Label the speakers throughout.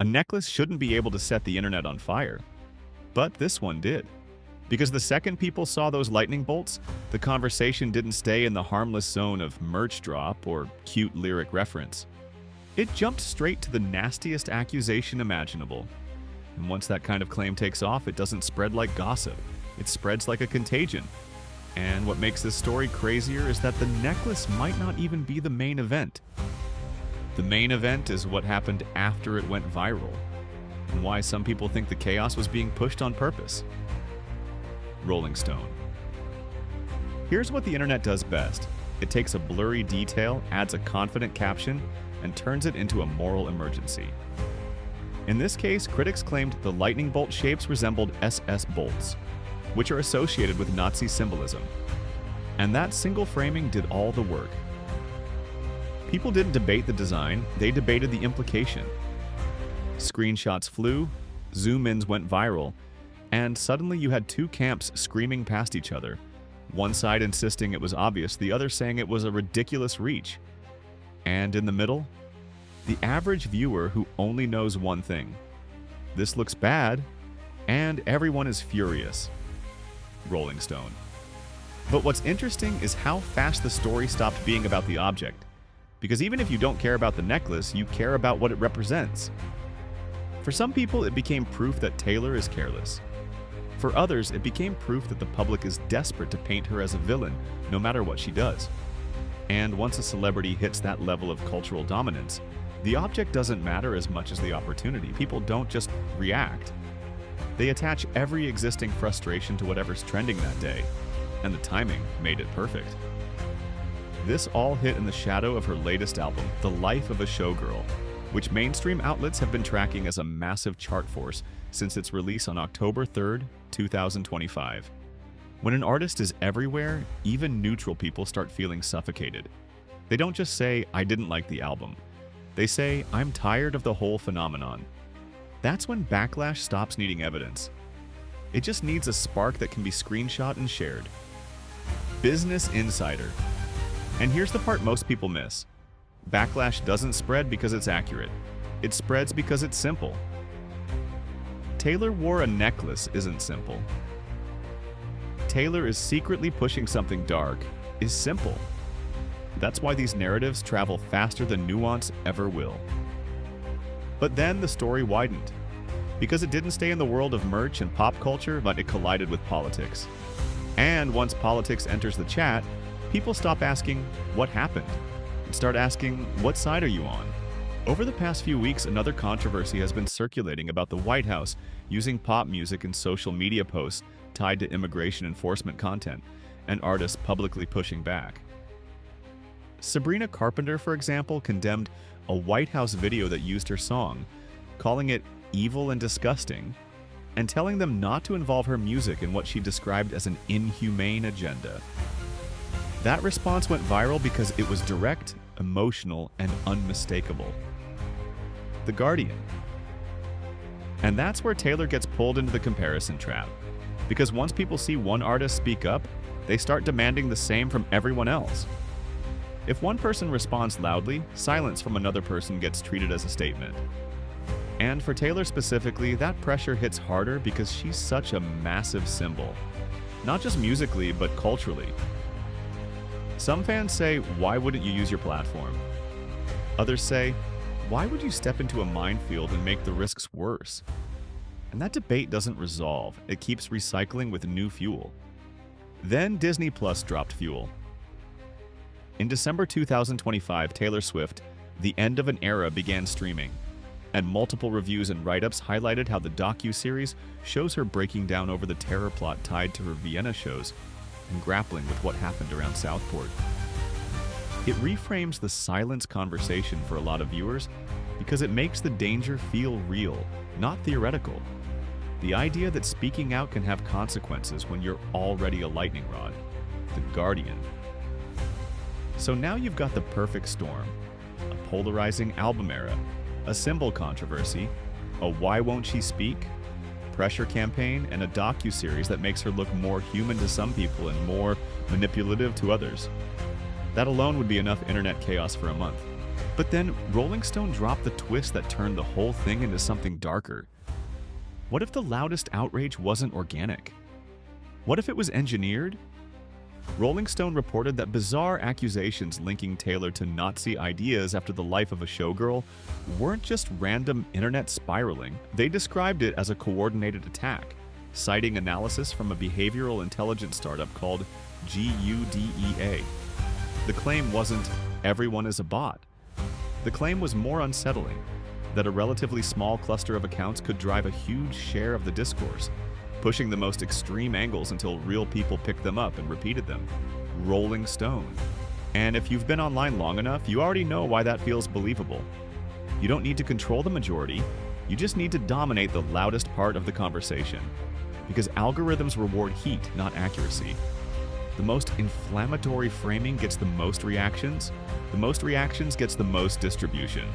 Speaker 1: A necklace shouldn't be able to set the internet on fire, but this one did. Because the second people saw those lightning bolts, the conversation didn't stay in the harmless zone of merch drop or cute lyric reference. It jumped straight to the nastiest accusation imaginable. And once that kind of claim takes off, it doesn't spread like gossip. It spreads like a contagion. And what makes this story crazier is that the necklace might not even be the main event. The main event is what happened after it went viral, and why some people think the chaos was being pushed on purpose. Rolling Stone. Here's what the internet does best. It takes a blurry detail, adds a confident caption, and turns it into a moral emergency. In this case, critics claimed the lightning bolt shapes resembled SS bolts, which are associated with Nazi symbolism. And that single framing did all the work. People didn't debate the design, they debated the implication. Screenshots flew, zoom-ins went viral, and suddenly you had two camps screaming past each other. One side insisting it was obvious, the other saying it was a ridiculous reach. And in the middle, the average viewer who only knows one thing. This looks bad, and everyone is furious. Rolling Stone. But what's interesting is how fast the story stopped being about the object. Because even if you don't care about the necklace, you care about what it represents. For some people, it became proof that Taylor is careless. For others, it became proof that the public is desperate to paint her as a villain, no matter what she does. And once a celebrity hits that level of cultural dominance, the object doesn't matter as much as the opportunity. People don't just react. They attach every existing frustration to whatever's trending that day, and the timing made it perfect. This all hit in the shadow of her latest album, The Life of a Showgirl, which mainstream outlets have been tracking as a massive chart force since its release on October 3rd, 2025. When an artist is everywhere, even neutral people start feeling suffocated. They don't just say, "I didn't like the album." They say, "I'm tired of the whole phenomenon." That's when backlash stops needing evidence. It just needs a spark that can be screenshot and shared. Business Insider. And here's the part most people miss. Backlash doesn't spread because it's accurate. It spreads because it's simple. Taylor wore a necklace isn't simple. Taylor is secretly pushing something dark is simple. That's why these narratives travel faster than nuance ever will. But then the story widened. Because it didn't stay in the world of merch and pop culture, but it collided with politics. And once politics enters the chat, people stop asking, "What happened?" and start asking, "What side are you on?" Over the past few weeks, another controversy has been circulating about the White House using pop music and social media posts tied to immigration enforcement content, and artists publicly pushing back. Sabrina Carpenter, for example, condemned a White House video that used her song, calling it evil and disgusting, and telling them not to involve her music in what she described as an inhumane agenda. That response went viral because it was direct, emotional, and unmistakable. The Guardian. And that's where Taylor gets pulled into the comparison trap. Because once people see one artist speak up, they start demanding the same from everyone else. If one person responds loudly, silence from another person gets treated as a statement. And for Taylor specifically, that pressure hits harder because she's such a massive symbol. Not just musically, but culturally. Some fans say, "Why wouldn't you use your platform?" Others say, "Why would you step into a minefield and make the risks worse?" And that debate doesn't resolve. It keeps recycling with new fuel. Then Disney Plus dropped fuel. In December 2025, Taylor Swift, The End of an Era began streaming, and multiple reviews and write-ups highlighted how the docu-series shows her breaking down over the terror plot tied to her Vienna shows and grappling with what happened around Southport. It reframes the silence conversation for a lot of viewers because it makes the danger feel real, not theoretical. The idea that speaking out can have consequences when you're already a lightning rod. The Guardian. So now you've got the perfect storm. A polarizing album era, a symbol controversy, a "Why Won't She Speak?" pressure campaign, and a docu-series that makes her look more human to some people and more manipulative to others. That alone would be enough internet chaos for a month. But then Rolling Stone dropped the twist that turned the whole thing into something darker. What if the loudest outrage wasn't organic? What if it was engineered? Rolling Stone reported that bizarre accusations linking Taylor to Nazi ideas after the life of a showgirl weren't just random internet spiraling. They described it as a coordinated attack, citing analysis from a behavioral intelligence startup called GUDEA. The claim wasn't, "everyone is a bot." The claim was more unsettling, that a relatively small cluster of accounts could drive a huge share of the discourse, pushing the most extreme angles until real people picked them up and repeated them. Rolling Stone. And if you've been online long enough, you already know why that feels believable. You don't need to control the majority, you just need to dominate the loudest part of the conversation. Because algorithms reward heat, not accuracy. The most inflammatory framing gets the most reactions gets the most distribution.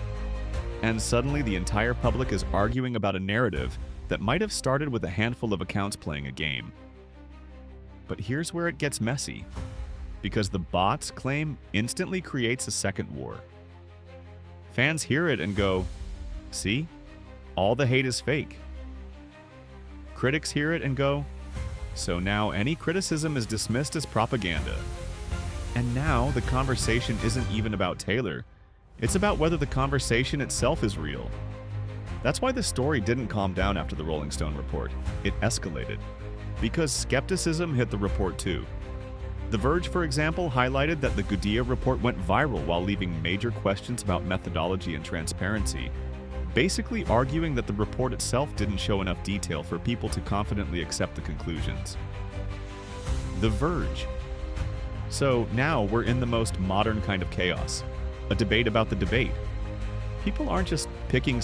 Speaker 1: And suddenly the entire public is arguing about a narrative that might have started with a handful of accounts playing a game. But here's where it gets messy, because the bots claim instantly creates a second war. Fans hear it and go, "See? All the hate is fake." Critics hear it and go, "So now any criticism is dismissed as propaganda." And now the conversation isn't even about Taylor. It's about whether the conversation itself is real. That's why the story didn't calm down after the Rolling Stone report. It escalated. Because skepticism hit the report too. The Verge, for example, highlighted that the GUDEA report went viral while leaving major questions about methodology and transparency, basically arguing that the report itself didn't show enough detail for people to confidently accept the conclusions. The Verge. So now we're in the most modern kind of chaos, a debate about the debate. People aren't just picking